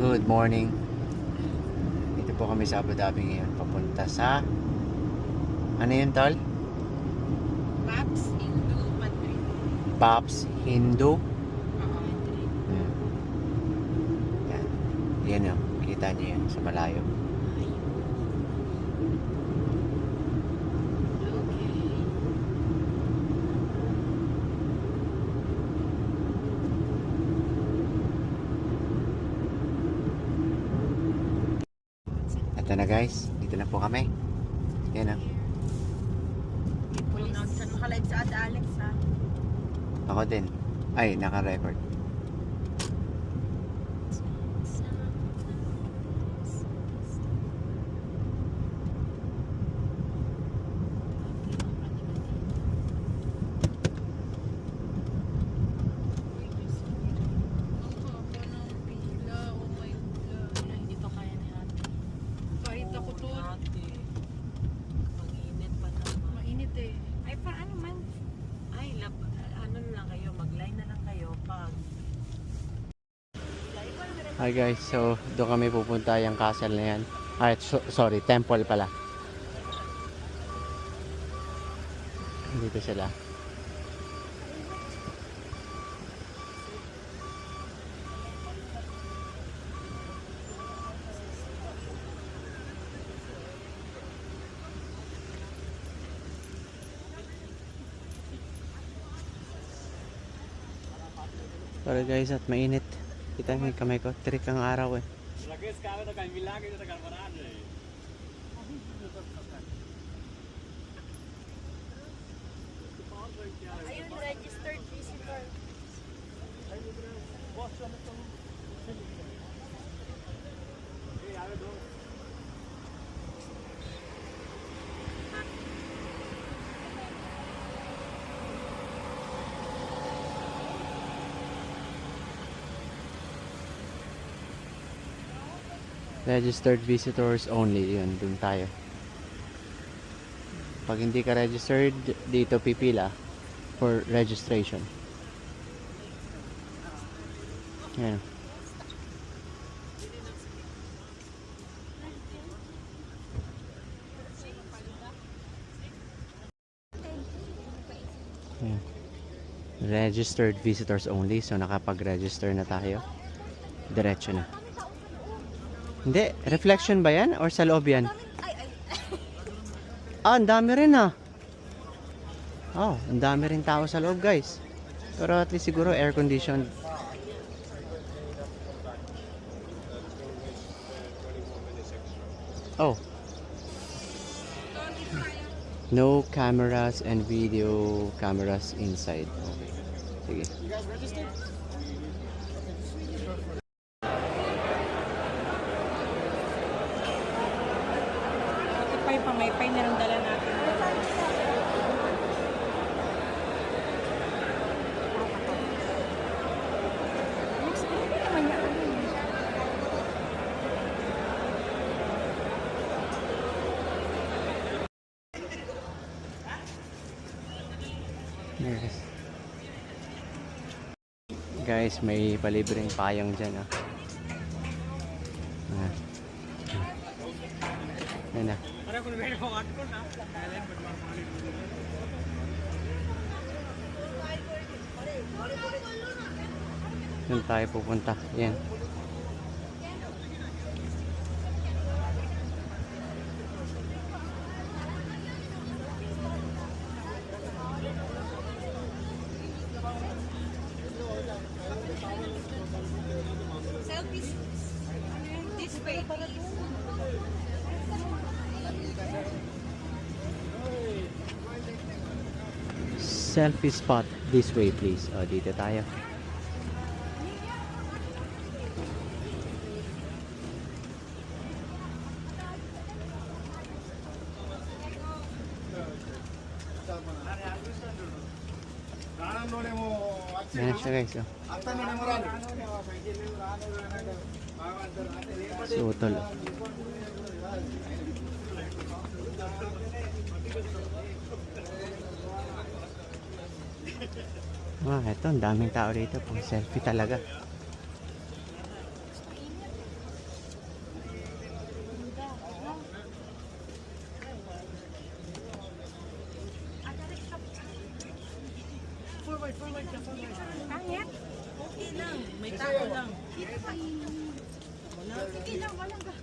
Good morning. Dito po kami sa Abu Dhabi ngayon. Papunta sa... Ano yun, tol? Maps Hindu Madrid. Pops Hindu. Madrid. Yan. Yan yun. Kita niyo yun sa malayo. Okay. Ito na guys. Dito na po kami. Yan o. Police. Saan makalive sa Ate Alex ha? Ako din. Ay, naka-record. Hindi pa kaya ni ate. Kahit ako to. Mag-init pa naman. Mainit eh. Ay paano man? Ay, ano na lang kayo, mag-line na lang kayo pag... Hi guys. So, doon kami pupunta yung castle na yan. Ay, sorry. Temple pala. Dito sila. Sorry guys, at mainit. Kita mo yung kamay ko. Trick ang araw eh. Ayun, registered visitor. Registered visitors only. Yun, dun tayo. Pag hindi ka registered, dito pipila for registration. Yan. Yan. Registered visitors only. So nakapag-register na tayo. Diretso na. Hindi, reflection ba yan? Or sa loob yan? Ah, ang dami rin ah. Oh, ang dami rin tao sa loob guys. Pero at least siguro air conditioned. Oh. No cameras and video cameras inside. Okay. Sige. You guys registered? Pamaypay na lang dala natin. Yes. Guys, may palibreng payong dyan ah. Ah. Yan na. Doon tayo pupunta. Yan. Selfies. This way, please. Selfie spot this way please. O, dito tayo. Yan siya guys. Oh. Sutol. Eto, ang daming tao dito. Pang selfie talaga. Pangit? Okay lang. May tao lang. Sige lang, walang ga.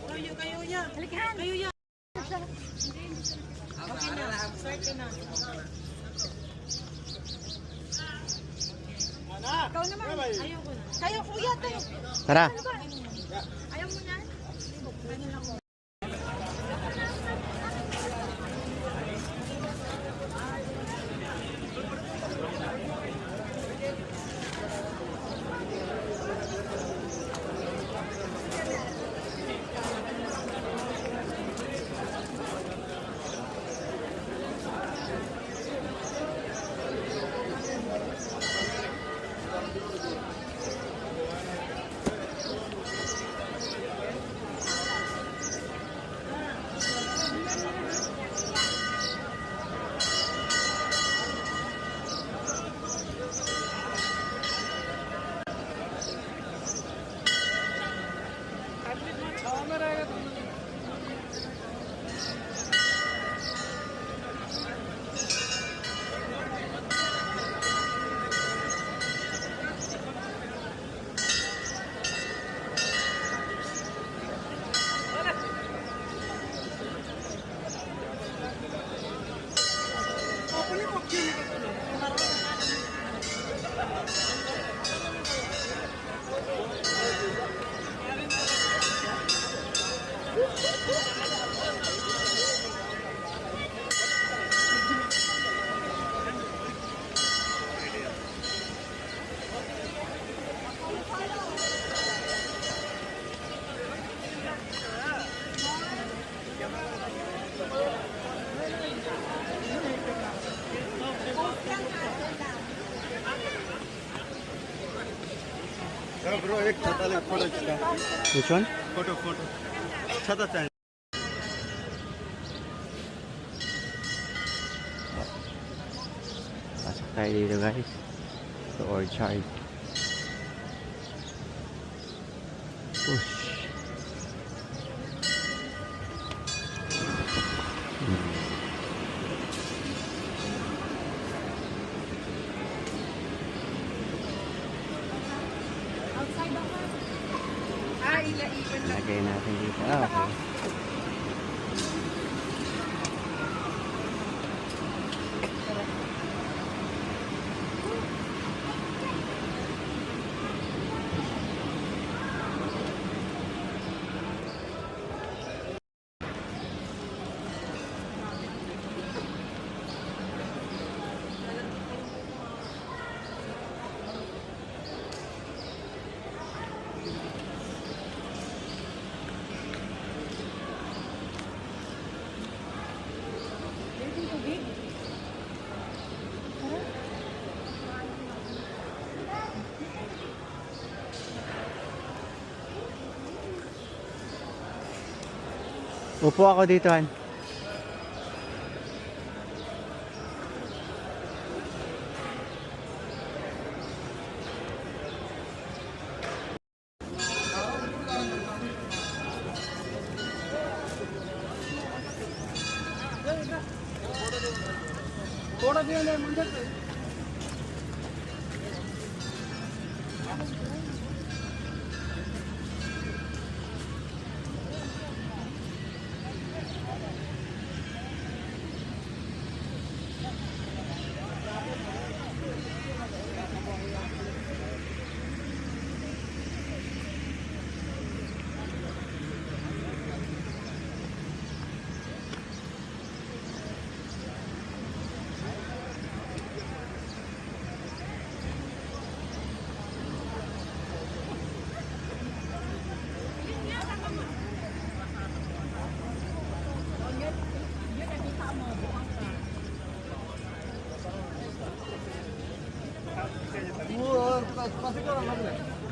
Kayo ya. Halikahan. Kayo ya. Okay na. Start ka na. Ikaw naman. Ayaw ko na. Kayo, kuya, tayo. Tara. Ano ba? Ayaw mo yan? Ano lang mo? Bro एक छाताले फोटो खिच्दा Which one? Photo photo छाता चाहिए Pasok tayo dito guys. Sa orchard. Push. Outside ako. Ah, ila-iwan lang. Lagay natin dito. Ah, okay. Upo ako dito, Han.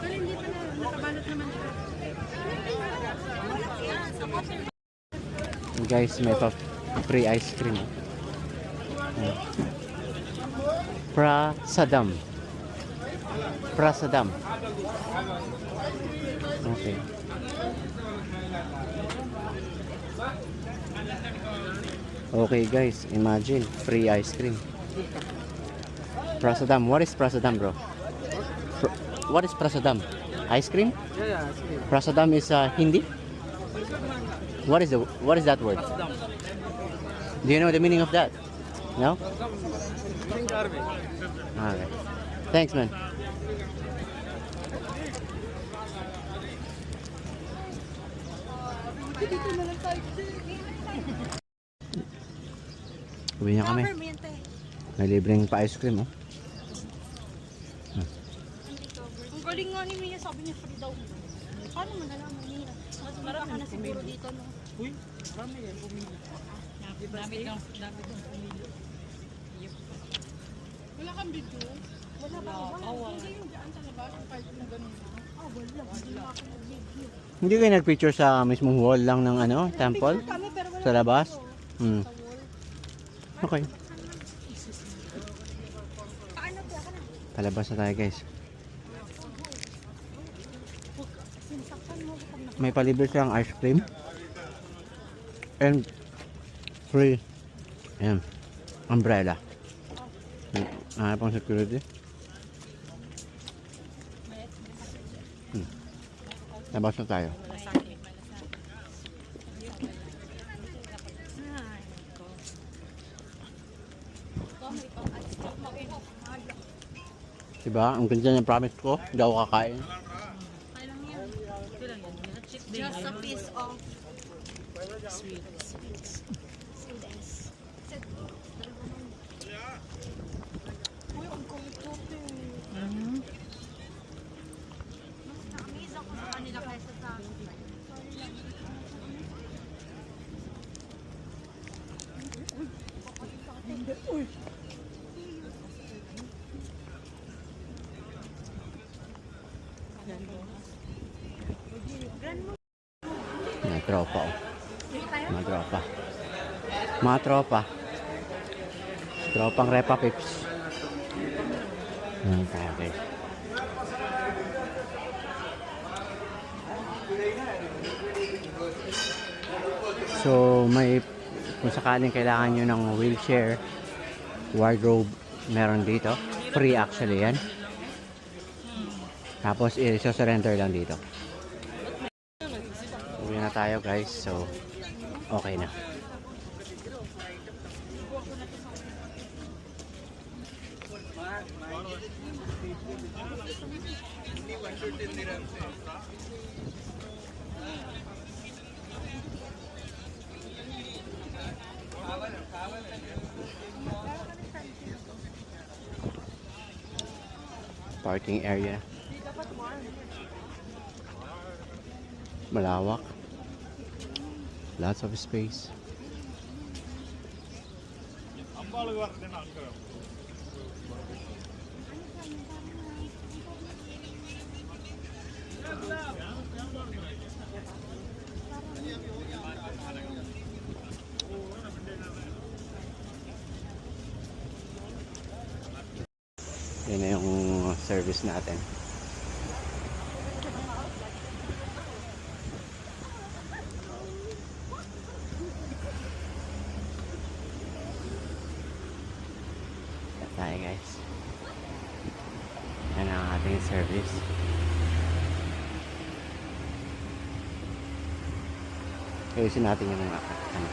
Pero hindi pa na, nakabalot naman siya. Guys, may pa free ice cream. Prasadam. Prasadam. Okay. Okay guys, imagine free ice cream. Prasadam. What is prasadam, bro? What is prasadam? Ice cream? Yeah, yeah, see. Prasadam is Hindi. What is that word? Do you know the meaning of that? No? Think Arabic. Okay. Thanks, man. Uwi na kami. May libreng pa ice cream, oh. Ang galing nga ni Mia, sabi niya free daw. Paano mo nalaman niya? Mas marami ka na siguro dito, no? Uy, marami yan, pumili. Dami kang pumili. Wala kang video? Wala ba? Hindi yung dyan sa labas, yung part na ganun. Wala. Hindi na ako nag-video. Hindi kayo nag-picture sa mismong wall lang ng ano, temple? Kami, pero wala Sa labas? Hmm. sa wall. Okay. Paano po ka na? Palabas na tayo, guys. Sinsaktan mo pag nakita. May palibre siyang ice cream. And free. Ayan. Umbrella. Pang security. Labas na tayo. Diba? Ang ganda ng promise ko. Hindi ako kakain. Just a piece of sweets. Uy, ang kulto Mas na-amaze ako sa kanila kaysa sa akin. Mga tropa, oh. Mga tropa. Mga tropa. Tropang Repa Pips. Ayan tayo, guys. So, kung sakaling kailangan nyo ng wheelchair, wardrobe, meron dito. Free actually yan. Tapos, i-surrender lang dito. Uwi na tayo, guys. So, okay na. Parking area. Malawak. Lots of space. Yan na yung service natin. Yan tayo, guys. Yan ang ating service. Ayusin natin yung mga ano.